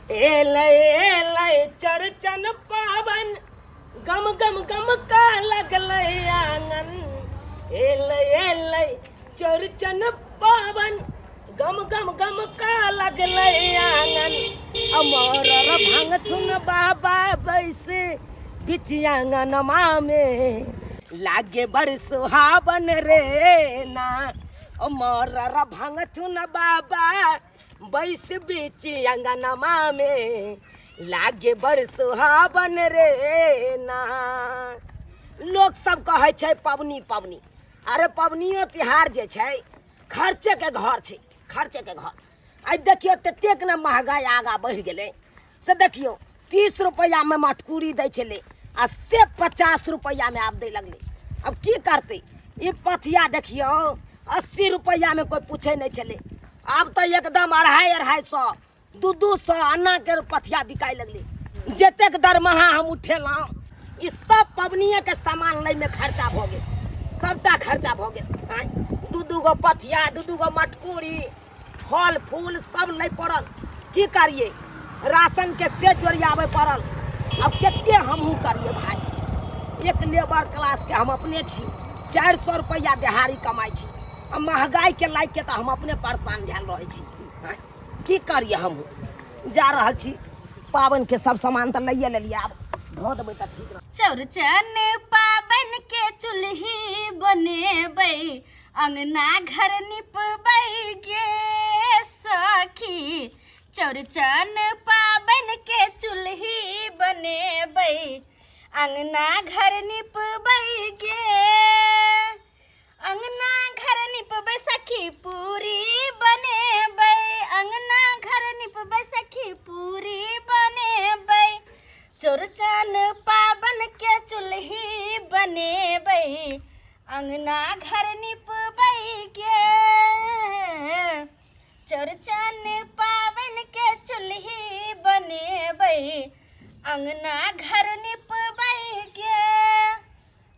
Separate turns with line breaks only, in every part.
एलै चरचन पावन गम गम गम का लगलै आंगन। एलै चरचन पावन गम गम गम का लगलै आंगन। अमर भांग चुन बाबा बैसे बिच आंगनमा में लागे बड़ सुहावन रे ना। अमर भांग चुन बाबा बैस बीच अंगनमा में लागे बड़ सुहावन रे ना। लोग सब कहे छै पबनी पबनी, अरे पबनियो तिहार जे छै खर्चे के घर छै, खर्चे के घर। आई देखियो ततेक न महंगाई आगा बढ़ गेलै से देखियो 30 रुपया में मटकूरी दै छलै आ से 50 रुपया में आब दै लगलै। अब की करतै? ई पथिया देखियो 80 रुपया में कोई पूछे नहीं छलै, अब तो एकदम 250-250 200 अन्ना के पथिया बिकाय लगले। जतेक दरमाहा हम उठेलहुँ ई सब पबनिये के सामान लै में खर्चा भ गेल, सबटा खर्चा भ गेल। 2-2 गो पथिया 2-2 गो मटकूरी फल फूल सब लै पड़ल। की करिए? राशन के से जोड़ियाबे पड़ल। अब केते हमहूँ करिए भाई? एक लेबर क्लास के हम अपने छी, 400 रुपया दिहाड़ी कमाई छी। अब महंगाई के लाइक के तो हम अपने परेशान भेल रहे छी। की करिए? हम जा रहल छी पावन के सब सामान तो लइए लेलिए, आब धो देबै त ठीक रह।
चौरचन पावन के चुल्ही बनेबै, अंगना घर निपबै गे सखी। चौरचन पावन के चुल्ही बनेबै, अंगना घर निपबै गे। अंगना घर निपबै सखी पूरी बनेबै, अंगना घर निपबै सखी पूरी बनेबै। चौरचन पावन के चुल्ही बनेबै, अंगना घर निपबै गे। चौरचन पावन के चुल्ही बनेबै, अंगना घर निपबै गे।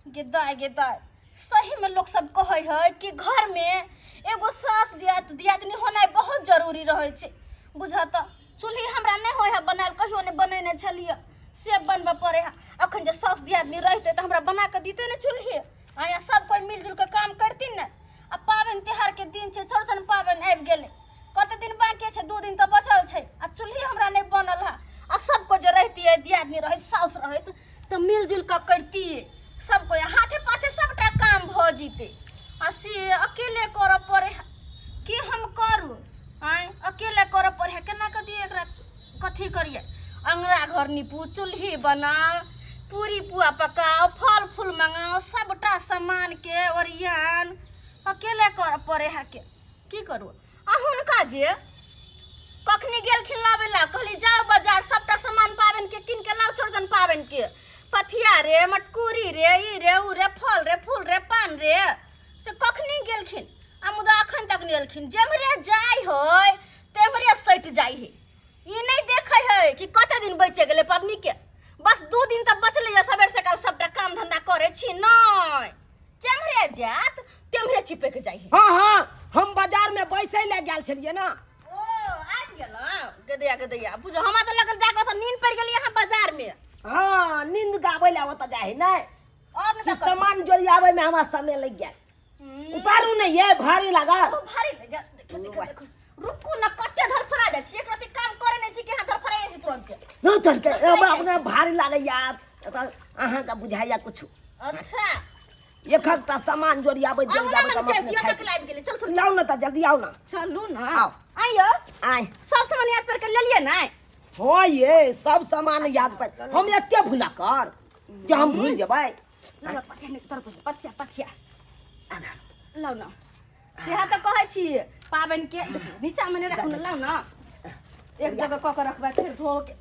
गे दाय सही में लोग सब कहे है कि घर में एगो सास दियातनी होनाइ बहुत जरूरी रहे छै। बुझत चूल्ही हमरा नहीं होय है बनाल, कहियो नहीं बनेने छलिए, से बनबे पड़े है। अखन जे सास दियातनी रहते तो हमरा बना के दीते ने चूल्ही, आया सब कोई मिलजुल के काम करती ने। अब पावन त्योहार के दिन छै, चौरचन पावन आबि गेलै, कते दिन बाकी छै? 2 दिन तो बचल छै। आ चूल्ही हमरा नहीं बनल है। आ सबको जो रहती है दियादनी रहित सास रहित तो मिलजुल के करतिए, सबको हाथे पाथे सबटा काम भ जीते। आ से अकेले कर पड़े है। कि हम करू? अकेले कर पड़े है, केना के दिए एकरा? कथी करिए? अंगना घर निपू, चूल्ही बनाओ, पूरी पुआ पकाओ, फल फूल मंगाओ, सबटा सामान के ओरियान अकेले कर पड़े है के। की करू? आ हुनका जे कखनी गेलखिन लाबे ला, कहली जाओ बाजार सबटा सामान पावन के किन के लाओ। चौरचन पावन के पथिया रे, मटकूरी रे, ई रे उ रे, फल रे फूल रे, पान रे, से कखनी गेलखिन आ मुदा अखन तक नहीं एलखिन। जेमरे जाय है तेमरे सट जाय है। ई नहीं देखे है कि कते दिन बचे गेले पबनी के। बस 2 दिन तक बचले है, सबेर से काल सबटा काम धंधा करे छी नहीं। जेमरे जात तेमरे चिपे के जाय है।
हाँ हम बाजार में बैसे ले गेल छलिए ना।
ओ आबि गेल गदैया बुझो हमरा तो लगल जाके तो नींद पड़ गेल यहाँ बाजार में।
हाँ नींद गावे ला होता जाए नहीं,
और
कि सामान जोड़ियावे में हमारा समय लग गया। उतारू नहीं है, भारी लगा।
ओ भारी लगा। देखो रुकू न, कच्चे धरफरा जाय छी। एक रति काम करे नहीं छी कि हां धरफरा जाय छी तुरंत के।
न तड़के अब अपने भारी लागे यार, त अहां का बुझाइया कुछ।
अच्छा
एक हफ्ता सामान जोड़ियावे दे जावे
हम
अपने
चल तक लाइव गेले। चल
लाओ ना त जल्दी आओ ना।
चलू ना।
आओ
आइयो
आए।
सब सामान याद पर के ले लिए ना।
हो ये सब सामान याद पर हम एते भूला कर जे हम भूल जेबै।
ला पथिया ने तरफ पथिया आधा लाओ ना। यहाँ तो कहे छी पावन के नीचा में ने रखू ना, लाओ ना एक जगह क के रखबा फिर धो के।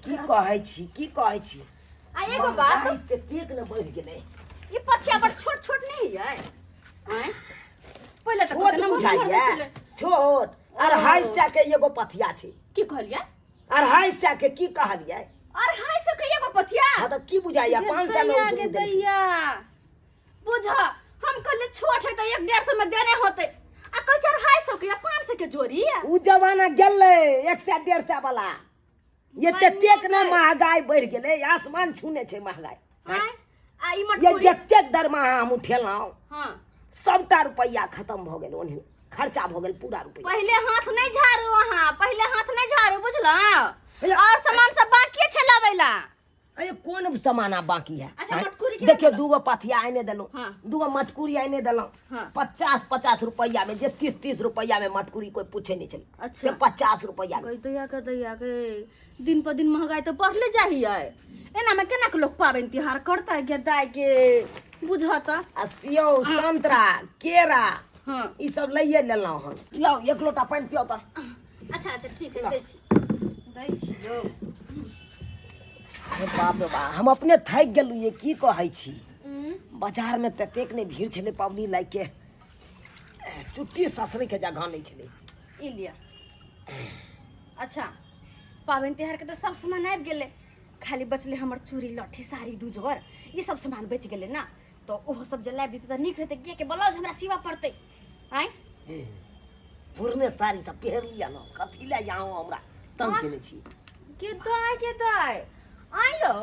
की कहै छी
आ एगो बात
तेक न बढ़ गेलै।
ये पथिया बड़ छोट छोट नहीं है। हैं पहले तो
छोट बुझाइया, छोट 250 के एगो पथिया छै।
की कहलिया?
250 के की कहलियै?
250 के एगो पथिया?
हां त की बुझाइया 500 में
के दैया। बुझा हम कहले छोट है तो 150 में देने होते। आ कह 250 के या 500 के जोड़ी है।
उ जमाना गेलै 100 150 वाला। ये ततेक ने महंगाई बढ़ गेलै आसमान छूने छै महंगाई
आय आ ई
ये
मटकुरी
जतेक दरमाहा हम उठेलहुँ
हाँ
सबटा रुपैया खत्म भऽ गेल ओनही खर्चा भऽ गेल पूरा रुपैया
पहले हाथ नहीं झाड़ू वहाँ पहले हाथ नहीं झाड़ू बुझल और सामान सब बाकी छै लाबैला
अरे कौन सामान आब बाकी है
अच्छा, मटकुरी के
देखियो
देलहुँ।
दूगो पथिया आने देलहुँ
हाँ।
दूगो मटकुरी आने देलहुँ
हाँ।
50-50 रुपैया में जे 30-30 रुपैया में मटकुरी कोई पूछे नहीं चले
अच्छा।
से 50 रुपैया में
कह दैया के दिन पर दिन महंगाई तो बढ़ले जाहिए एना में केना के लोग पाबनि तिहार करता है दाय के बुझता
आ सेव संतरा केरा
हाँ
ई सब लइए लेलहुँ हम लाओ एक लोटा पानि पियो तो
अच्छा अच्छा ठीक है दै छी यौ
अरे बाप रे बाप हम अपने थक गेलू ये की कहै छी बाजार में ततेक ने भीड़ छले पावनी लाग के चुट्टी ससुरी के जगह नहीं छले
ई लिया अच्छा पाबनि तिहार के तो सब सामान आबि गेलै खाली बचले हमर चूड़ी लठी साड़ी दू जोर ये सब सामान बच गेलै ना तो ओहो सब जे लाबि देतै त नीक रहतै के ब्लाउज हमरा सिवा पड़तै आय
पुरने साड़ी सब पहर लिया ना कथी ले जाऊं हमरा तंग केने छी
के दाय आयो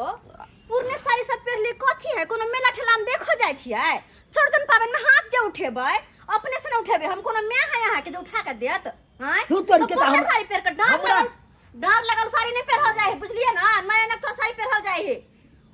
पुरने साड़ी सब पहरले कथी है कोनो मेला ठेला में देखो जाय छियै चौड़चन पाबनि में हाथ जे उठेबै अपने से न उठेबै हम कोनो मैं है यहाँ के जे उठा के देत हां
तू तोड़ के
पुरने
हमरा-
साड़ी पहर के डार लगल साड़ी नहीं पहरल जाय है बुझलिए ना नया नया तो साड़ी पहरल जाय है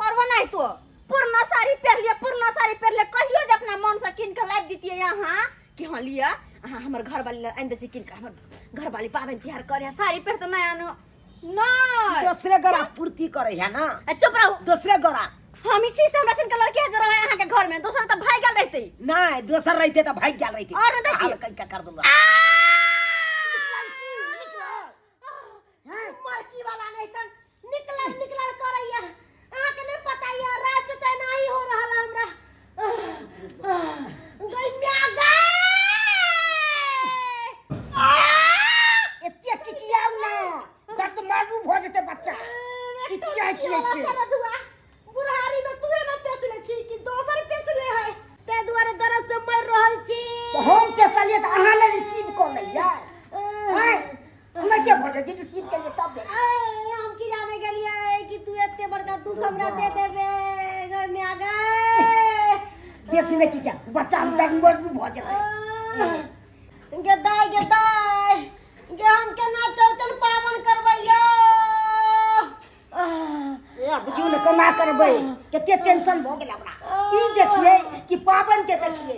और वो नहीं तो पुरना साड़ी पहर ले कहियो जे अपना मन से किन के लाइब दीतिए यहाँ कि हाँ लिया हाँ हमर घर वाली आइन दे किन के हमर घर वाली पाबनि तिहार करे साड़ी पहर तो नया नहीं
दूसरे गरा पूर्ति करे है ना
चुप रहो
दूसरे गरा
हम इसी से हमरा सन के लड़के जो रहे यहाँ के घर में दूसरा तो भाग गल रहते
नहीं दूसर रहते तो भाग गेल रहते
और नहीं देखिए।
हाल क्या कर दूंगा
मरकी वाला नहीं तो निकल करैया अहाँ के नहीं पता ये रात से नहीं हो रहल हमरा गई म्या
एते चिचिया ना दर्द मारू भ जेते बच्चा चिचिया छी ऐसे
बुढ़ारी में तू ना पेसले छी कि दोसर पेसले है ते दुआरे दर्द से मर रहल छी
तो हम के सलिए त अहाँ ले रिसीव कर लइया हैं हमरा के भ जे रिसीव के लिए सब दे
हम की जाने गेलिए कि तू एते बड़का दुख हमरा दे देबे गई म्या गई
बेसी नहीं की क्या बच्चा दर्द मारू भ जेते
गेदाय गे हम केना चौचन पावन करबैया
ए बुझियो न कमा करबै केते टेंशन भ गेल हमरा ई देखिए कि पावन के देखिए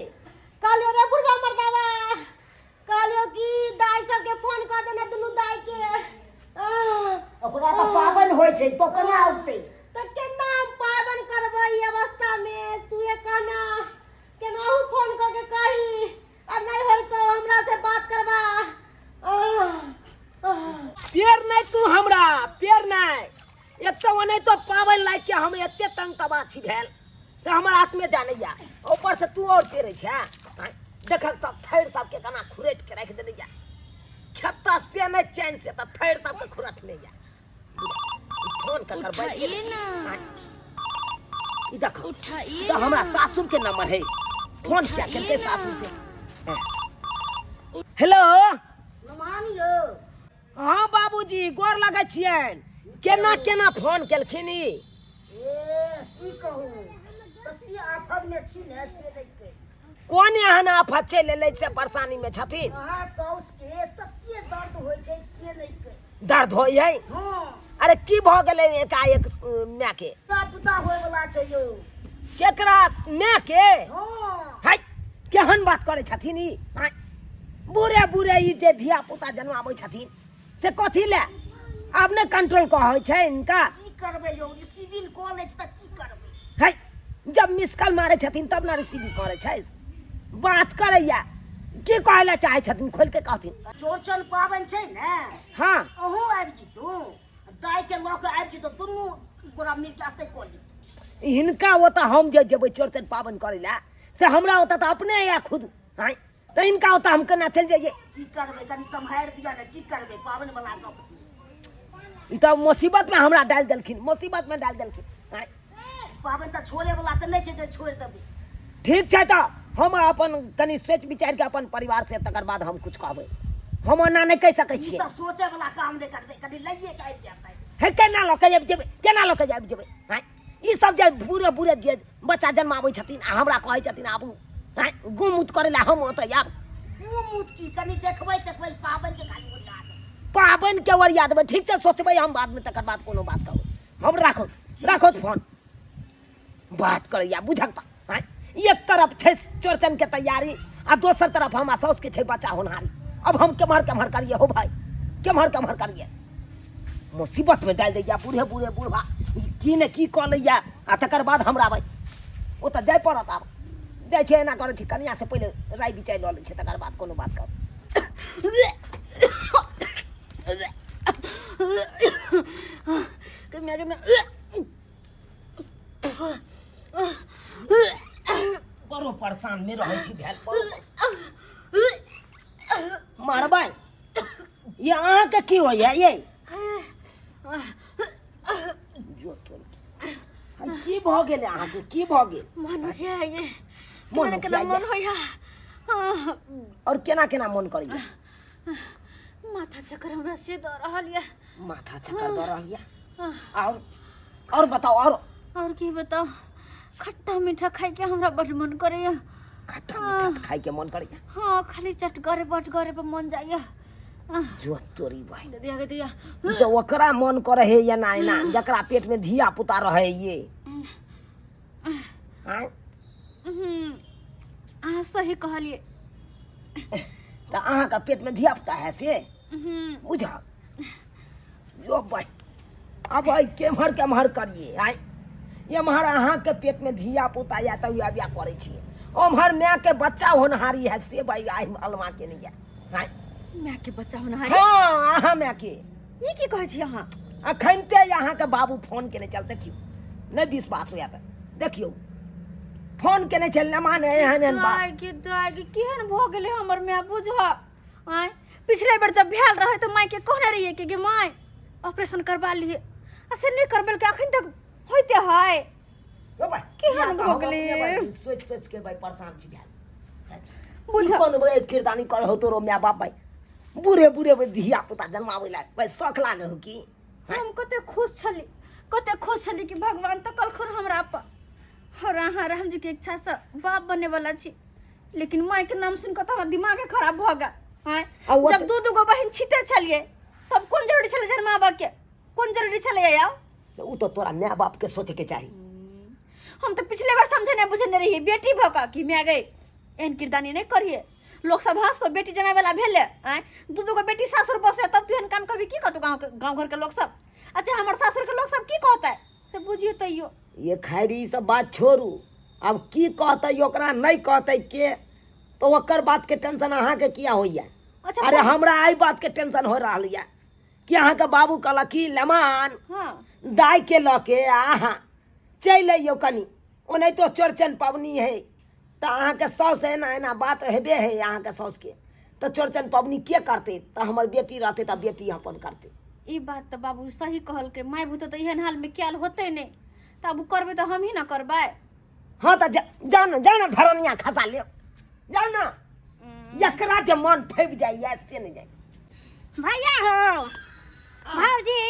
कालियो रे बुढ़वा मर्दावा कालियो की दाई सब के फोन कर देना दुनु दाई के
ओकरा त पावन होय छै तो केना औते
तो केना हम पावन करबै ई अवस्था में तू ये कहना केनाहू फोन करके कही और नहीं होई तो हमरा से बात करबा
पेड़ नहीं तू हमरा पेड़ नहीं एक तो नहीं तो पावन लाग के हम एते तंग तबा छी भेल से हमर हाथ में जानैया ऊपर से तू और पेरे छै देखल त थैर सब के कना खुरेट के रख देले या खत्ता से नहीं चैन से त थैर सब के खुरट ले या फोन कर
उठाइए ना।
ई देखो तो हमरा सासुर के नंबर है फोन क्या करते सासुर से हेलो
मानियो
हाँ बाबूजी गोर लगे छियन केना केना फोन केलखिन ई
की कहूँ तती आफत में छी ने से नहीं कही
कोन एहन आफत चलि एलै से परेशानी में छथिन
अहाँ साउस के तती दर्द होय छै से नहीं कही
दर्द होय है
हाँ
अरे की भ गेलै एकाएक माय के
पुता होय वाला छै यो
केकरा माय के
हाँ
हाय केहन बात करे छथिन ई हाय बूढ़े बूढ़े ई जे धिया पुता जन्माबै छथिन से कथी ले आब ने कंट्रोल कहै छै इनका
की करबै यो रिसीविंग कॉलेज तक की करबै
हाय जब मिस कॉल मारे छथिन तब ना रिसीव करे छै बात करैया की कहै ले चाहे छथिन खोल के कहथिन
चौड़चन पाबनि छै ने
हाँ
अहूँ आबि जीतू दाय के लऽ के आबि जीतू दुनू गोरा मिल के आते कऽ ली
हिनका ओतऽ हम जे जेबै चौड़चन पाबनि करे ला से हमरा ओतऽ तऽ अपने या खुद हाय तो इनका ओतऽ हम केना चलि जाइए
की करबै कनी सम्हारि दिया ने की करबै पाबनि वाला गप छी
ई तऽ मुसीबत में हमरा डाल देलखिन मुसीबत में डाल देलखिन हाय
पाबनि तऽ छोड़े वाला तऽ नहि छै जे छोड़ि देबै
ठीक छै तऽ हम अपन कनी सोच विचार के अपन परिवार से तकर बाद हम कुछ कहबै हम ओना नहीं कह सकै
ई
छियै
सब सोचे वाला काम नहीं करबै कनी लइए के आबि जाते
हे केना लोग के जेबे केना लोग के जेबे हैं ई सब जे बुरे बुरे जे बच्चा जन्माबै छथिन आ हमरा कहै छथिन आबू हैं गुमुत करे ला हम ओतै आब
मुत की कनी देखबै पाबन के खाली ओरिया दे
पाबन के ओरिया देबै ठीक छै सोचबै हम बाद में तकर बाद कोनो बात कहबै हम राखो फोन बात करैया बुझक त हैं एक तरफ छै चौरचन के तैयारी आ दोसर तरफ हमरा साउस के छै बच्चा होनहारी अब हम केम्हर करिए हो भाई केम्हर करिए मुसीबत में डाल दैया बूढ़े बूढ़ा की ने की कऽ लैया आ तकर बाद हमरा भाई ओ तऽ जाय पड़त आब जाइ छै एना करै छै कनिया से पहिले राय बिचार लऽ लै छै तकर बाद कोनो बात कर बड़ो परेशान में रहै छी भेल मारबै ये अहाँके की होइया ये जो तोर की भऽ गेल अहाँके की भऽ गेल
मन होइया ये
मन
केना मन होइया
और केना मन करैया
माथा चक्कर हमरा से दऽ रहल ये
माथा चक्कर दऽ रहल ये और बताओ
और की बताओ खट्टा मीठा खाई के हमरा बड़ मन करैया
खट्टा मीठा खाई के मन करैया
हाँ खाली चटगरे बटगरे पे मन जाइया
जो तोरी भाई
दिया
तो ओकरा मन करे है या ना ना जकरा पेट में धिया पुता रहे ये
सही कहलिए
तो अहाँ का पेट में धिया पुता है से बुझा यो भाई अब केम्हर करिए आय एम्हर अहाँ के पेट में धिया पुता या तो या करे छिए ओम्हर माय के बच्चा होनहारी है से भाई आय अलमा के नहीं है
माय के बच्चा होनहारी
हाँ अहाँ माय के
ये की कहै छी अहाँ
अखनते यहाँ के बाबू फोन केने चल देखियो नहीं विश्वास होया तो देखियो फोन केने चल न माने एहन बात
दाई केहन भ गेलै हमर माय बुझ आय पिछले बेर जब भेल रहे तो माय के कहने रहिए कि गे माय ऑपरेशन करवा लिए आ से नहीं करबेल के अखन तक होइते है
ओ भाई
केहन भ गेलै
सोच के भाई परेशान छी भेल
बुझ
कोन भाई किरदानी कर हो तोरो माय बाप भाई बुरे धिया पुता जन्मावे ला भाई शौक लागे हो की
हम कते खुश छली कि भगवान तो कलखुन हमरा पर और अहाँ राम जी के इच्छा से बाप बने वाला छी लेकिन माय के नाम सुन के तो हमर दिमाग खराब भ गेल जब दू गो बहन छिते छलिए तब कोन जरूरी छले जन्माबा के कोन जरूरी छले यार
उ तो तोरा माय बाप के सोचे के चाहिए
हम तो पिछले बार समझे नहीं बुझे नहीं रही बेटी भका कि मैं गई एहन किरदानी नहीं करिए लोग सब हंस को बेटी जमाए वाला भेले आय दू गो बेटी सासुर बसे तब तू एहन काम करबी की कहतु गांव घर के लोग सब अच्छा हमर सासुर के लोग सब की कहता है से बुझियो तइयो
ये खैरी सब बात छोड़ू अब की कहते ओकरा नहीं कहते के तो ओकर बात के टेंशन अहाँ के किया होइया
अच्छा
अरे हमरा आई बात के टेंशन हो रहा है कि अहाँ के बाबू कहला कि लेमान
हां
दाई के लके अहाँ चल अइयो कनी ओने तो चौरचन पावनी है तो अहाँ के साउस है ना बात हेबे है अहाँ के साउस के तो चौरचन पावनी के करते तो हमर बेटी रहते तो बेटी अपन करते
ई बात तो बाबू सही कहल के माय भूत तो एहन हाल में क्याल होते नहीं तब करबे तो हम ही ना करबे
हाँ तो जाना धरनिया खसा ले जाना एकरा जे मन फैब जाए ऐसे नहीं जाए
भैया हो भौजी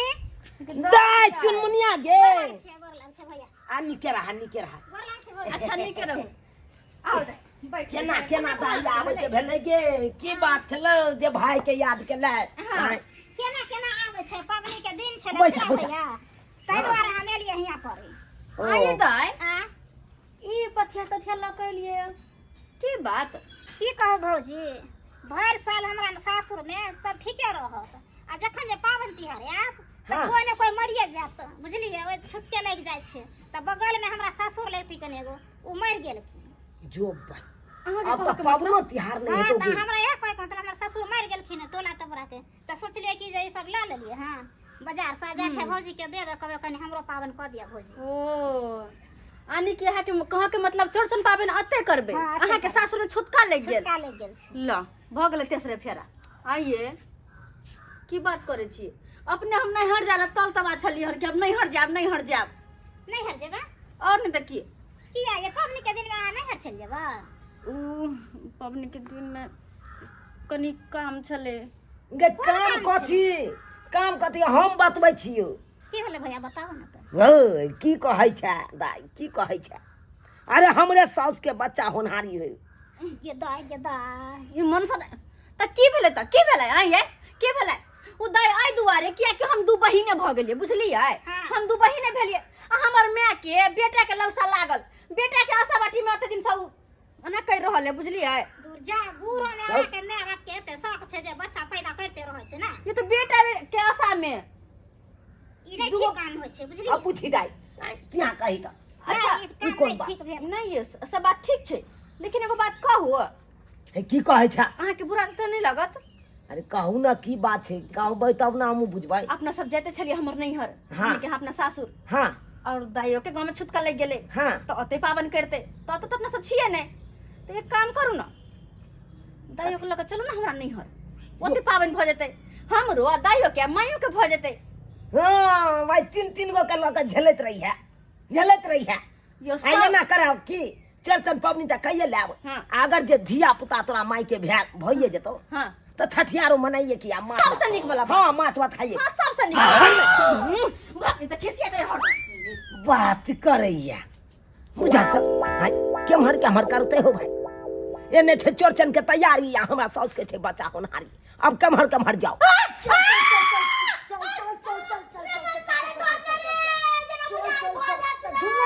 दाई चुनमुनिया गे
भैया
आ निके रहा
अच्छा नहीं के रहो आओ दे बैठ
केना दाई आवे के भेले गे की बात छलो जे भाई के याद केले
केना आवे छै पबनी के दिन छै
बैसा
ताहि दुआरे हम एलिए हियां पर
आइए दाई ई पथिया तथिया लकलिए की बात
की कहू भौजी भर साल हमरा सासुर में सब ठीके रहत आ जखन जे पाबन तिहार आयत त कोई ने कोई मरिए जात बुझलिए ओइ छुटके लग जाय छै त बगल में हमरा सासुर लगती कनेगो उ मर गेल
जो अब तो पाबनो तिहार नहीं है तो
हमरा यह कोई मतलब हमर ससुर मर गेलखिन टोला टपरा के त सोचलिए कि जे ई सब ला लेलिए हां बाजार से जा छै भौजी के देबे कबे कनी हमरो पाबन क दिया भौजी
ओ आनी के है कि कहा के मतलब चौरचन पाबन अते करबे अहाँ के सासुर में छुटका लग गेल
छै
ल भ गेल तेसरे फेरा आइए की बात करे छी अपने हम नहीं हट जाला तल तबा छली हर के अब नहीं हट जाब नहीं हट जेबा और नहीं त की
ये पबनी के दिन में नहीं हट चल जेबा
पबनी के दिन में कनी काम छले
गे काम कथी हम बतबै छियो
की भेलै भैया बताओ ना तो।
की कहै छै दाई की कहै छै अरे हमरे साउस के बच्चा होनहारी है
ये दाई
ये मन से त की भेलै आ ये की भेलै उ दाई आई दुआरे किया कि हम दू बहिने भ गेलिए बुझलियै
हाँ।
हम दू बहिने भेलिए आ हमर माय के बेटा के ललसा लागल बेटा के आशा बाटी में अते दिन सब ओना कहि रहल है बुझलियै
दूर जा बूढ़ होने वाला के माय बाप के एते शौक छै जे बच्चा पैदा करते रहै छै ना।
ये तो बेटा के आशा में
ई नहीं ठीक काम होय छै बुझलियै।
अब पूछी दाई क्या कही त
अच्छा
ई
ई
काम
कोन
नहीं
बात?
ठीक भेल।
नहीं ये सब बात ठीक छै लेकिन एगो बात कहू
की कहै छै
अहाँ के बुरा तो नहीं लगत
अरे कहू ना की बात छै कहबै तब ना हमहूँ बुझबै
अपना सब जाते छलिए हमर नैहर
हाँ।
के अपना सासुर
हाँ
और दाइयो के गांव में छुटका लग गेले
हाँ
तो अते पावन करते तो अपना सब छिए ने तो एक काम करू ना दाइयो के लगे चलू ना हमरा नैहर ओते पावन भ जते हमरो आ दाइयो के माइयो के भ जते
हाँ भाई तीन गो के लऽ झेलैत रही है
यो
आइए
सब
ना करब की चौड़चन पबनी त कहिए लेब
हाँ।
अगर जे धिया पुता तोरा माई के भइए जेतौ
हां
तो छठियारो मनाइए कि आ माछ
सबसे निक वाला
हाँ माछ भात खाइए
हां सबसे निक बाप रे त खिसिया करे हट
बात करैया बुझा छ हाय केम्हर करते हो भाई एने छै चौड़चन के तैयारी या हमरा साउस के छै बच्चा होनहारी अब केम्हर जाओ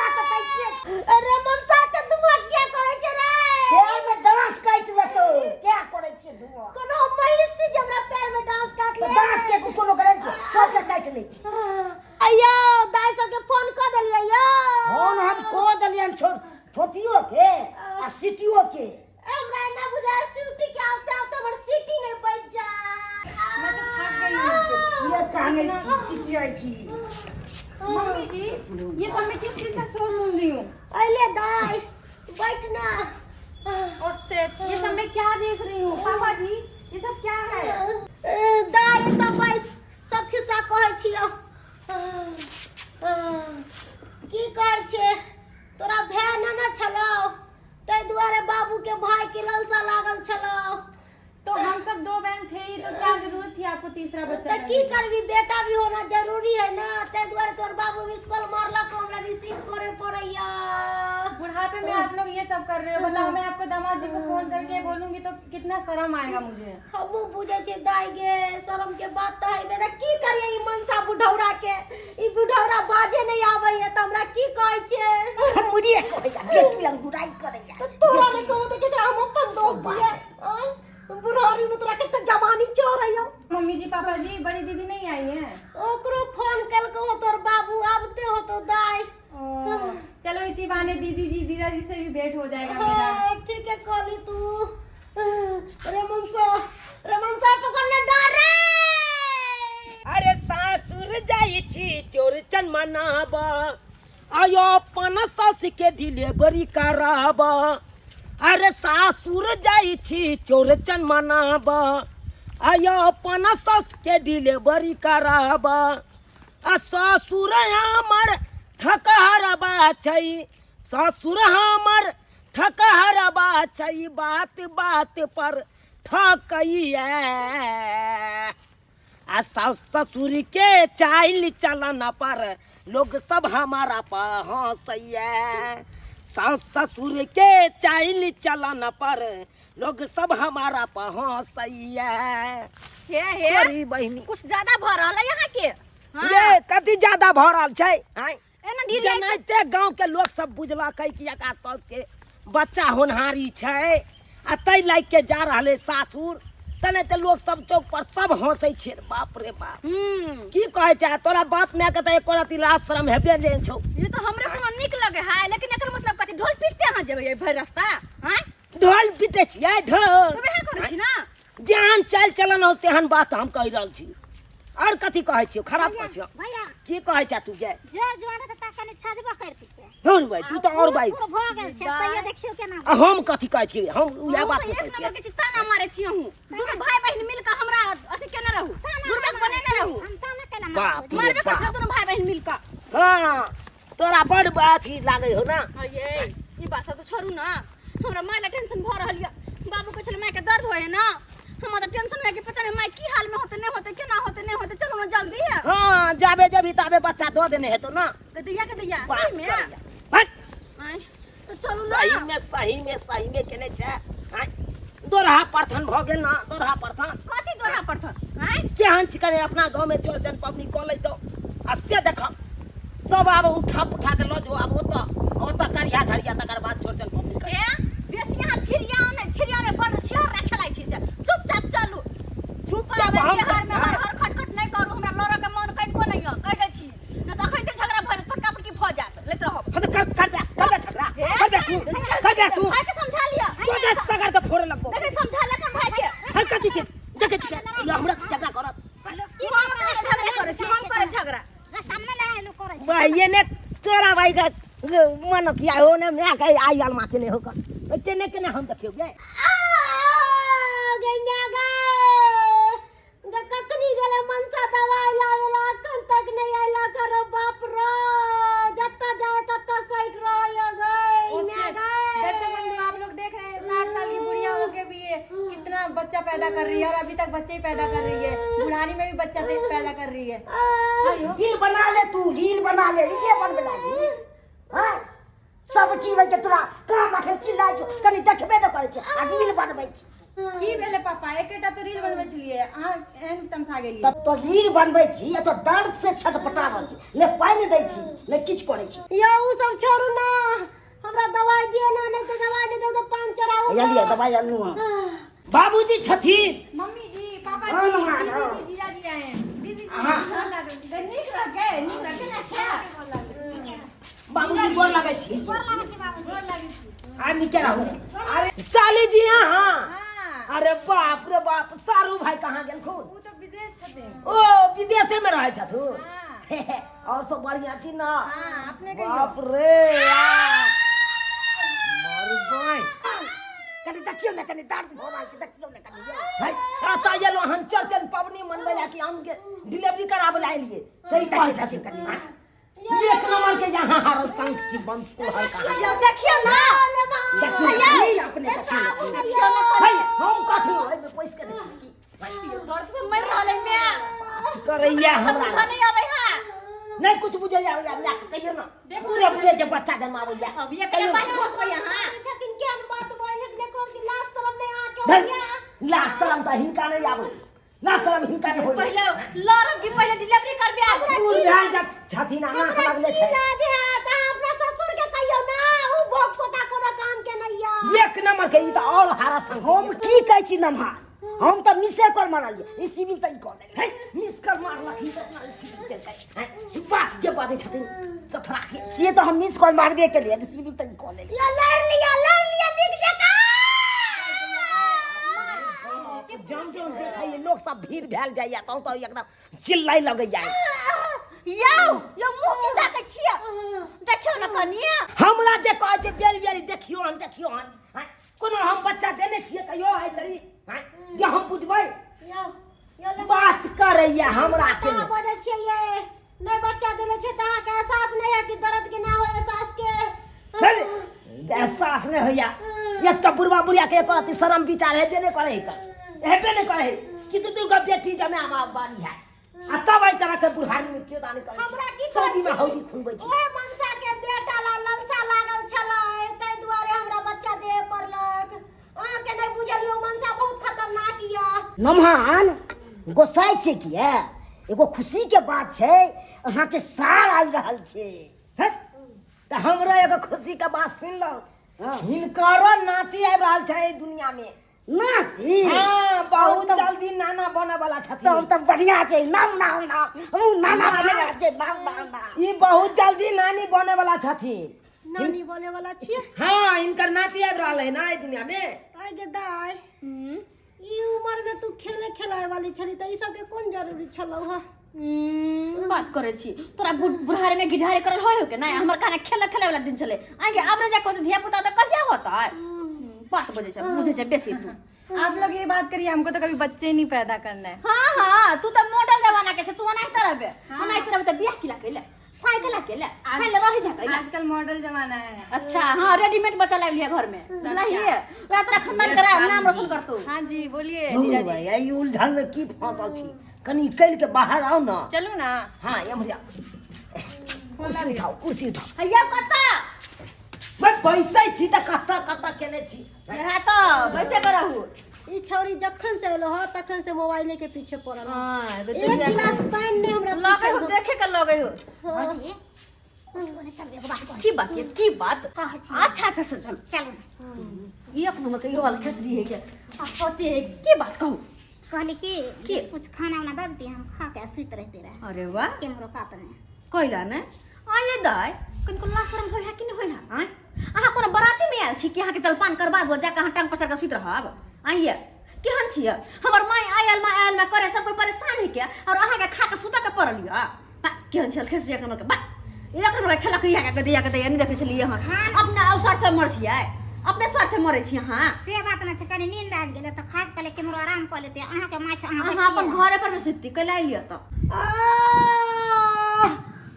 अरे ममता त धुआं क्या करे छै रे
पैर में डांस काट लेतो क्या करे छी धुआं
कोनो महिला से हमरा पैर में डांस काट ले
डांस के कोनो करे सब के काट ले छी
अयो दाई सब के फोन क देलिए यो
फोन हम को दलियन छोड़ फोपियो के आ सिटियो के
हमरा ना बुझा सिटी के आवते बड़ सिटी नहीं बच जा मैं तो थक गई
ये काने छी की आई छी
मम्मी जी ये सब मैं किस चीज का शोर सुन रही हूँ
अले दाई बैठना
और सेट ये सब मैं क्या देख रही हूँ पापा जी ये सब क्या है
दाई त बस सब खिस्सा कहै छियो की कहै छे तोरा भाय ना छलो तै दुआरे बाबू के भाई के ललसा लागल छलो
तो हम सब दो बहन थे ही तो क्या जरूरत थी आपको तीसरा बच्चा
त की करबी बेटा भी होना जरूरी है ना तै दुआरे तोर बाबू मिस कॉल मारलक हमरा रिसीव करे पड़ैया
बुढ़ापे में आप लोग ये सब कर रहे हो बताओ मैं आपको दामाद जी को फोन करके बोलूंगी तो कितना शर्म आएगा मुझे
हमू बुझे छे दाई गे शर्म के बात त है मेरा की करिए ई मनसा बुढ़ौरा के ई बुढ़ौरा बाजे नहीं आवे है त हमरा की कहै छे
मुझे कहैया बेटी लग बुराई करैया
तो तोरा ने कहू त केकरा हम अपन दोस्त दिए बुढ़ारी में तोरा कितना जवानी चोर है
मम्मी जी पापा जी बड़ी दीदी नहीं आई है
ओकरो फोन कल को तोर बाबू आबते हो तो दाई
चलो इसी बहाने दीदी जी दीदा जी से भी भेंट हो जाएगा मेरा
ठीक है कहली तू रमन सर पकड़ने डर रे
अरे सासुर जाई छी चौड़चन मनाबा आयो अपन सास के डिलीवरी कराबा अरे सासुर जाई छी चौड़चन मनाबा आयो अपन सास के डिलीवरी कराबा आ ससुर हमर ठकहरबा छै ससुर हमर ठकहरबा छै बात पर ठकैया आ सास ससुर के चाइल चलन पर लोग सब हमारा पर हंसैया सास ससुर के चाइल चलन पर लोग सब हमारा पर हंसैया
हे
तोरी बहिनी
कुछ ज्यादा भ रहल है यहाँ के
ये कति ज्यादा भ रहल छै आइ
एना ढील
जनैते गांव के लोग सब बुझलकै कि एका सास के बच्चा होनहारी छै आ तै लाग के जा रहले सासुर तने ते लोग सब चौक पर सब हंसै छै बाप रे बाप की कहै छै तोरा बाप माय के त एको रति लाज शरम हेबे नै छौ
ये तो हमरे को निक लगे है लेकिन एकर मतलब कथि ढोल पीटते हां जेबै भर रास्ता हैं
ढोल पीटे छियै ढोल
तबे है करै छी ना
जेहन चाल चलन हो तेहन बात हम कहि रहल छी और कथि कहै छियै खराब कहै छियै
भैया
की कहै छै तू गे
जोर जवान त कने छजबा करती के
धुर भाई तू तो और भाई
भ गेल छै तैयो देखियो केना
हम कथि कहै छियै हम उहे बात
एक
कहै छियै
नंबर के छी ताना मारे छी हूं दुनु भाई बहिन मिल के हमरा अथि केने रहू दुर्बेक बनेने रहू
हम ताना केना
बाप रे
मारबे
बाप।
कर दुनु भाई बहिन मिल के
हाँ तोरा बड़ अथी लागै हो ना
ये ई बात तो छोड़ू ना हमरा माय ला टेंशन भ रहल या बाबू के छले माय के दर्द होय है ना हम तो टेंशन है कि पता नहीं मैं की हाल में होते नहीं होते केना होते नहीं होते। चलो ना जल्दी है।
हाँ जाबे जब ताबे बच्चा दो देने है तो ना
के दैया
बात
सही में
करिया। हट
आय तो चलू ना।
सही में केने छे आय दोरहा प्रथन भ गेल ना दोरहा प्रथन
कथी दोरा पड़त आय
केहन छिकने अपना गांव में चौरचन पबनी क लै तो अस्य देख सब आब उठा के लो जो आब ओत करिया धरिया तकर बाद चौरचन पबनी कर
ए बेसिया छिरिया ने बड़ छिया रखेलाई छी से चुपचाप चलू।
चुपचाप
हम
हम
बिहार में हर खटखट नहीं करू। हमरा लड़ के मन कइन को नहीं कह दै छी न त अखन ते झगड़ा भइल पटका पटकी भ जात लेत रहो।
हत कर दे तू
भाई के समझा लिया
तो जा सगर तो फोड़ लगबो
देखे समझा ले कन भाई के
हर कथि छे देखे छी ये हमरा से झगड़ा करत
की हम झगड़ा करे छी हम करे झगड़ा
रास्ता में लड़ाई लो करे
भाई ने तोरा भाई का मन किया हो ने मैं कह आई आल माथे ने होकर तेने केने हम देखियो गे
गैया गे ककनी गेले मनसा दवाई लावेला कन तक नहीं आइला करो बाप रो जत्ता जाए तत्ता साइड रहो गई मैं
दर्शक बंधु आप लोग देख रहे हैं 60 साल की बुढ़िया होके भी ये कितना बच्चा पैदा कर रही है और अभी तक बच्चे ही पैदा कर रही है। बुढ़ारी में भी बच्चा पैदा कर रही है।
रील बना ले तू रील बना ले ये बन बना ली हां सब चीज के तोरा काम रखे चिल्ला जो कनी देखबे न करे छै आ रील बनबै छी
की भेले पापा एकेटा तो रील बनबै छलिए अहाँ एहन तमसा गेलिए
तब तो रील बनबै छी तो दर्द से छटपटाबै छी ले पानी दै छी ले किछ करै छी
या उ सब छोड़ू ना हमरा दवाई दिए ना नहीं तो दवाई नहीं दो तो पान चढ़ाओ
या लिया दवाई आलू
बाबूजी छथिन
मम्मी जी पापा
हाँ,
जी
हाँ, हाँ।
दीदी जीजा जी आए हैं दीदी जी
हाँ।
नीक रह के ना अच्छा
बाबूजी गोर लागै छी
गोर लागै छी बाबूजी
गोर लागी छी।
आदमी के रहू अरे साली जी हां
हाँ
अरे बाप रे बाप सारू भाई कहाँ गेल खून
वो तो विदेश छथिन।
ओ विदेशे में रहे छथु
हाँ
और सब बढ़िया छी ना
हाँ अपने
बाप
कहियो
रे मर गई
कनी देखियो न कनी दर्द भोरा छै देखियो न कनी
भाई आता ये लो हम चर्चन पवनी मनबे ला कि हम के डिलीवरी कराबे ला लिए सही
देखियो
कह
देखियो कनी
एक नंबर के यहाँ हर संख छी वंश को हर कहा
यो देखियो ना
देखियो रील अपने देखियो
भाई हम कथी ओइ में पैसा के देखी
दर्द से मर रहले मैं
करैया हमरा
समझ नहीं आवे हां
नहीं कुछ बुझे आवे या मैं कहियो ना पूरे पूरे जे बच्चा जन्मावे या
अब ये करे बात होस भैया हां छतिन के बात बोल छतिन को कि लाज शरम नहीं आके हो गया
ला शरम त हिनका नहीं आवे ना शरम हिनका नहीं होई
पहले लड़म की पहले डिलीवरी कर बे हमरा
पूर ध्यान जा छथिन ना लगले छै
लाज है त अपना ससुर के कहियो ना उ भोग पोता कोनो काम के नहीं या
एक नंबर के ई त और हारा संग
हम की कहै छी नम्हा हम तो मिसे कर मारलिए ई सिविल त ई कर
है मिस कर मार लखी त अपना सिविल के है बात जे बात छथिन चथरा के
से तो हम मिस कर मारबे के लिए सिविल त ई कर ले
या लड़ लिया निक जका
जम जम देखै लोग सब भीड़ भेल जाइया तो एकदम चिल्लाई लगै जाय
यो मुंह की जाके छिया देखियो ना कनिया
हमरा जे कहै छै बेरी देखियो हन हैं कोनो हम बच्चा देने छियै कहियो है तरी हैं जे हम बुझबै
यो
बात करैया हमरा के
कहां बजे छियै ये नहीं बच्चा देले छै त अहाँ के एहसास नहीं है कि दर्द के ना हो एहसास के
अरे एहसास नहीं होइया ये त बुढ़वा बुढ़िया के करती शर्म विचार है देने करे हेबे नहीं करे कि तू का बेटी जमे हमार बारी है आ तब आई तरह के बुढ़ारी में क्यों दान करे
हमरा की
सदी में हौदी खुनबै छी
ओए मनसा के बेटा ला ललसा लागल छलै तै दुआरे हमरा बच्चा दे पड़लक अहाँ के नहीं बुझलियो मनसा बहुत खतरनाक या
नमहान गोसाई छै कि एगो खुशी के बात छै अहाँ के साल आबि रहल छै
त हमरा एगो खुशी के बात सुन लो हिनकरो नाती आबि रहल छै ई दुनिया में
नाती
हां बहुत जल्दी नाना बने वाला छथिन
तो बढ़िया छै नाम हम नाना बने रह छै नाम
ई बहुत जल्दी नानी बने वाला छथिन
नानी बने वाला छियै
हां इनकर नाती आबि रहल है ना ई दुनिया में
आइ गे दाई ई उम्र में तू खेलाय वाली छली त ई सब के कोन जरूरी छलौ ह बात करे छी तोरा बुढ़ारे में गिढ़ारे करल होय हो के ना हमर काने खेले वाला दिन चले आगे अब जा को धिया पुता त कहिया होता है बात बजे छ बुझे छ बेसी तू
आप लोग ये बात करिए हमको तो कभी बच्चे नहीं पैदा करना है।
हां तू त मॉडल जमाना के छ तू नहीं तरह बे नहीं तरह त बियाह किला कैले साइकिल के ले साइकिल रह जा
आजकल मॉडल जमाना है।
अच्छा हाँ रेडीमेड बच्चा ला लिया घर में बुझला ही है ओकरा तोरा खानदान करा नाम रोशन कर तू।
हाँ जी बोलिए
दूर
जीजाजी।
भाई आई उलझन में की फंसल छी कनी निकल के बाहर आओ ना।
चलू ना।
हाँ एमरिया कुर्सी उठाओ
हैया कत्ता
मैं पैसा छी त कत्ता कत्ता केने छी।
यहा तो वैसे करहु
ई छौरी जखन से एलो हो तखन से मोबाइले के पीछे पड़ल हो।
हां
एक गिलास पानी ने हमरा
लगे हो देखे के लगे हो
भौजी ओने चल एगो बात कह।
की बात है की बात
कह छी।
अच्छा अच्छा सुन
चल
ये अपना मत यो वाला खेसरी है क्या होते है की बात कहू
कहली
की?
कि कुछ खाना वाना दे देती हम खा के सुत रहते रहे
अरे वाह
केमरो कात में
कोइला ने आये दाय कनको लाशरम होय है कि नहीं होय है आहा कोनो बराती में आयल छी कि अहाँ के जलपान करबा दो जाके अहाँ टांग पसर के सुत रहब आइए केहन छियै हमर माय आयल में करे सब कोई परेशान है क्या और अहाँ के खा के सुता के पड़ लिया केहन छल खेसिया कोनो के बा एक हमरा खेला करिया के दिया के नहीं देखे छलिए हां अपना अवसर से मर छियै अपने स्वार्थ मरे छी हां
से बात न छै कनी नींद आबि गेले त खा के केमरो आराम क लेते अहाँ के माछ
अहाँ अपन घरे पर में सुती कैला लिया त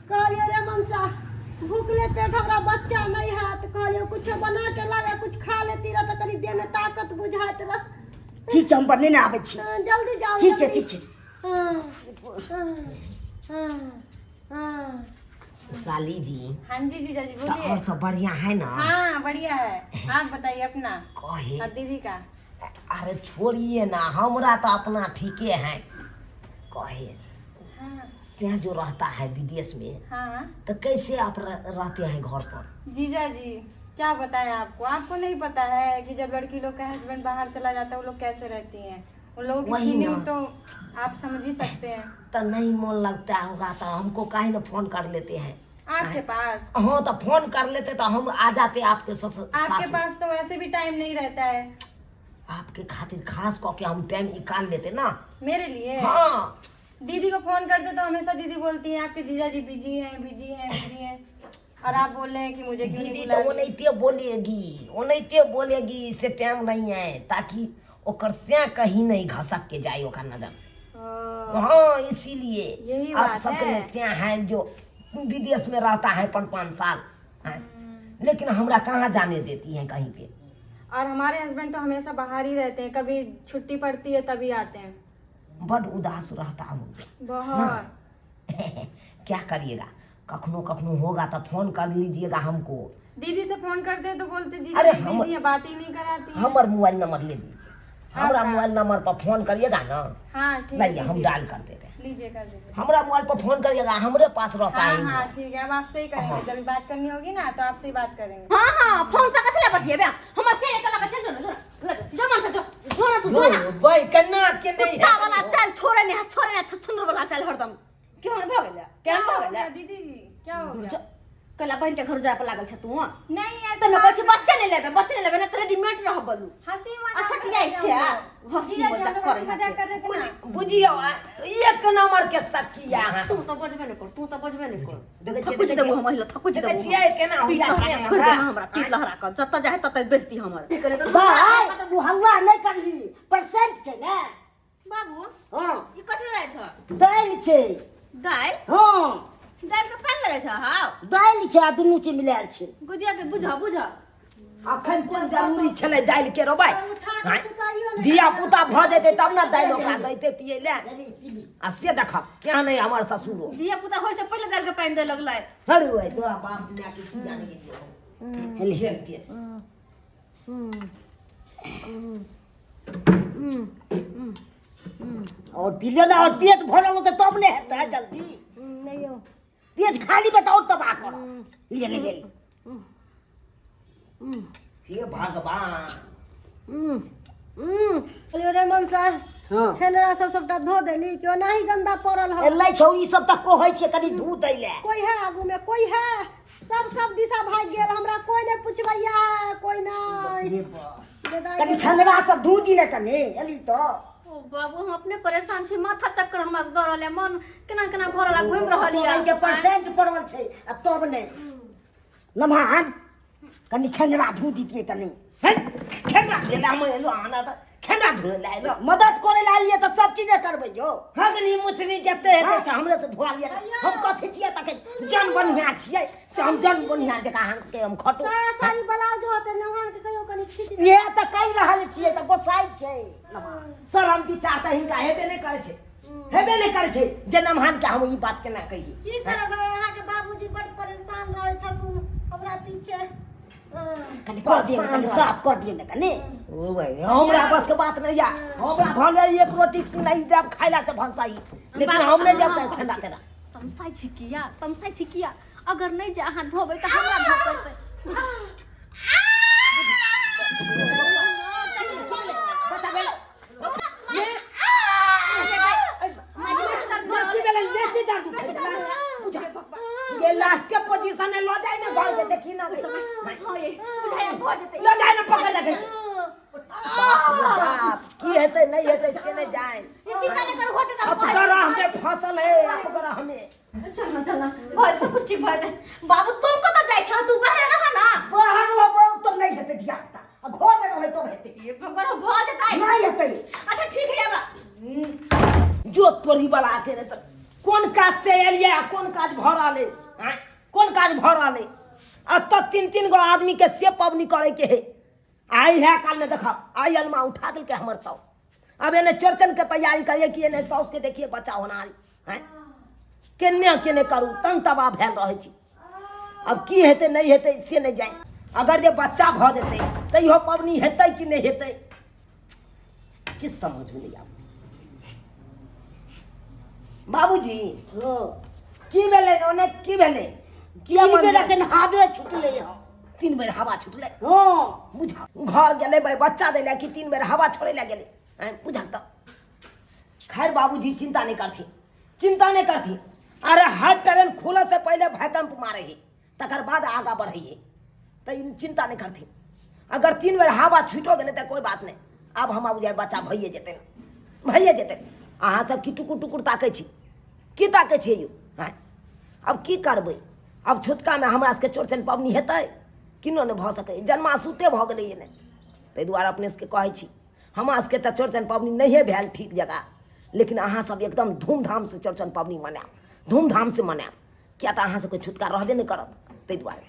कहलियो रे मनसा भूखले पेट हमरा बच्चा नहीं है तो कहलियो कुछ बना के लागे कुछ खा लेती रह तो कनी देह में ताकत बुझात रह।
ठीक छै हम बने ने आबै छी।
जल्दी जाओ
ठीक छै
जल्दी।
ठीक छै।
हाँ
साली जी
हाँ जी जीजाजी
तो
बोलिए।
और सब बढ़िया है ना।
हाँ बढ़िया है। आप बताइए अपना
कहे
और दीदी का।
अरे छोड़िए ना हमरा तो अपना ठीके है। कहे
हाँ
से जो रहता है विदेश में
हाँ
तो कैसे आप रहते हैं घर पर।
जीजाजी क्या बताएं आपको, आपको नहीं पता है कि जब लड़की लोग का हस्बैंड बाहर चला जाता है वो लोग कैसे रहती हैं, उन लोगों की
वही
फीलिंग
ना।
तो आप समझ ही सकते हैं।
तो नहीं मन लगता होगा तो हमको काहे न फोन कर लेते हैं।
आपके पास
हाँ तो फोन कर लेते तो हम आ जाते आपके
आपके
सासुर।
पास तो वैसे भी टाइम नहीं रहता है
आपके खातिर खास करके हम टाइम निकाल लेते ना।
मेरे लिए।
हाँ
दीदी को फोन करते तो हमेशा दीदी बोलती हैं आपके जीजाजी बिजी हैं बिजी हैं बिजी हैं, और आप बोल रहे हैं कि मुझे क्यों नहीं
दीदी
बुला
तो वो
रही?
नहीं ते बोलेगी से टाइम नहीं है ताकि ओकर से कहीं नहीं घसक के जाए ओकर नजर से।
ओ,
हाँ इसीलिए
यही
आप
बात
सबके
है।
से है जो विदेश में रहता है 5-5 साल है। लेकिन हमरा कहाँ जाने देती है कहीं पे।
और हमारे हस्बैंड तो हमेशा बाहर ही रहते हैं, कभी छुट्टी पड़ती है तभी आते हैं।
बड़ उदास रहता हूँ।
बहुत।
क्या करिएगा कखनो कखनो होगा तो फोन कर लीजिएगा हमको।
दीदी से फोन करते हैं तो बोलते
अरे
जीजाजी
हम-
बिजी है, बात ही नहीं कराती हैं।
हमार मोबाइल नंबर ले लीजिए। हमारा
आपका?
मोबाइल नंबर पर फोन करिएगा ना।
हाँ ठीक है
लाइए हम
लीजिए।
डाल कर देते हैं।
लीजिए कर दीजिए।
हमारा मोबाइल पर फोन करिएगा हमरे पास रहता
हाँ
है।
हाँ ठीक है, अब आपसे ही करेंगे, जब बात करनी होगी ना तो आपसे ही बात करेंगे।
हाँ हाँ फोन से कसले बतिए हमर से एक लगा चल जो जो मन से जो ना तू जो ना
भाई कन्ना के नहीं
कुत्ता वाला चल छोड़े ने छुछुंदर वाला चल हरदम क्यों भ गेला
क्या
केहन भ
हो
गेला
गया दीदी जी, क्या हो गया?
कला बहन के घर जाए पर लागल छ तू
नहीं ऐसा
सब कहै छी बच्चे नहीं लेबे ना रेडीमेड रह बलू
हंसी
असट
मजाक
जाय छै हंसी
मजाक कर रहे थे ना।
बुझियो एक नंबर के सखिया हां।
तू तो बजबे नहीं कर तू तो बजबे नहीं कर
देखै छियै,
थकुच
देखै
देबो
छियै।
हम महिला थकुच
देखै
देबो
छियै केना हो
पीठ
जाए
लहरा छोड़ दे हमरा पीठ लहरा कर जत जाए तत बेइज्जती हमर
भाई तू हल्ला नहीं करही परसेंट छै ना।
बाबू
हां
ई कथि रहै छ
दाल छै।
दाल
हां
दाल के पान लगे छ हां
दाल छै आ दुनू चीज मिलायल छै।
गुदिया के बुझा
अखन कोन जरूरी छलै दाल के रो भाई। धिया पुता भ जेतै तब ना दाल ओकरा दैते पिए ले। आ से देख क्या नहीं हमर ससुरो।
दिया पुता होय से पहले दाल के पानी दे लगलै
अरे ओए तोरा बाप दुनिया के की जाने के हेली हेल पिए। और पी लेना और पेट भरल होते तब ने हेतै जल्दी।
नहीं हो
पेट खाली बताओ तब आ कर ले ले ले। हे भगवान।
कहलियो रे मनसा
हां
हेनरा सबटा धो देली क्यों नहीं गंदा पड़ल हो।
एलै छौरी सब तक कहै छै कनी धू दै ले।
कोई है आगू में कोई है सब दिशा भाग गेल हमरा कोई नहीं पूछबैया कोई नहीं दादा
कनी खंडरा सब धू दी ने कनी एली तो।
ओ बाबू हम अपने परेशान छी माथा चक्कर हमरा दौड़ रहले मन केना केना भरला घुम रहल
तोरा के परसेंट पड़ल छै आ तब ने नमहान कनी खंडरा धू दीतिए तनी। खंडरा ले ला मैं लो आना त खंडरा धो ले लो मदद करे ला लिए त सब चीज करबै यो। हगनी मुथनी जते है से हमरे से धोआ लिया हम कथि तिया तक जन बढ़िया छियै से हम जन बढ़िया जगह अहाँके हम खटो
साया साड़ी ब्लाउज होते नहान के कहियो कनी खींच
ये तऽ कहि रहल छियै तऽ गोसाई छै शरम विचार तऽ हिनका हेबे नहि करै छै हेबे नहि करै छै जे नमहान के हम ई बात केना कहिए
की करबै अहाँ के बाबूजी बड़ परेशान रहै छथुन हमरा पीछे
कनि कह दिए कनि साफ कह दिए ने कनि हमरा बस के बात नहीं या हमरा भले एक रोटी नहीं देब खाइला से भंसाई लेकिन हम नहीं जब तक ठंडा तेरा
तमसाई छिकिया अगर नहीं जा अहाँ धोबै तऽ हमरा धो पड़तै
ये लास्ट के पोजीशन में लो जाए ना घर के देखी ना लो जाए ना पकड़ जाके बाप की हेतै नहीं हेतै से नहीं जाए
चिंता नहीं करू होते त
अब करा हमें फसल है अब करा हमें
चलना भाई सब कुछ ठीक भए जाए बाबू तुम कत जाय छ तू बाहर रह ना
बाहर हो तो नहीं हेतै धियापुता अब घर में रहे तो हेतै
ये बड़ा भ जेतै
नहीं हेतै
अच्छा ठीक है बा
जो तोरी वाला के रे कौन काज से एलिए कौन काज भरा ले कौन काज भरा ले अब तक 3-3 गो आदमी के से पबनी करे के है आई है काल में देखा आई अलमा उठा दिल के हमर साउस अब एने चौरचन के तैयारी करिए कि एने साउस के देखिए बच्चा होना है केने करू तंग तबाह भेल रहे छी अब की हेतै नहीं हेतै से नहीं जाए अगर जे बच्चा भ जेतै तैयो पबनी हेतै कि नहीं हेतै किस समझ में नहीं आब बाबूजी की भेलै ओने की भेलै किया बेरा के हावे छुटले ह 3 बेर हवा छुटले बुझा घर गेले भाई बच्चा देले कि 3 बेर हवा छोड़े ले गेले बुझा त खैर बाबूजी चिंता नहीं करती अरे हर ट्रेन खुले से पहले भूकंप मारे है तकर बाद आगा बढ़े है तो चिंता नहीं करती अगर 3 बेर हवा छुटो गेले तो कोई बात नहीं अब हम बुझाए बच्चा भइए जेतै अहाँ सब की टुकुर टुकुर ताकै छी की ताकै छियै यौ अब की करबै अब छुटका में हमरा सबके चौरचन पबनी हेतै किनो नहि भऽ सकै जन्मासूते भऽ गेलै ने ताहि दुआरे अपने सबके कहै छी हमरा सबके तऽ चौरचन पबनी नहिए भेल ठीक जगह लेकिन अहाँ सब एकदम धूमधाम से चौरचन पबनी मनाएब धूमधाम से मनाएब किया तऽ अहाँ सबके छुटका रहबे नहि करत ताहि दुआरे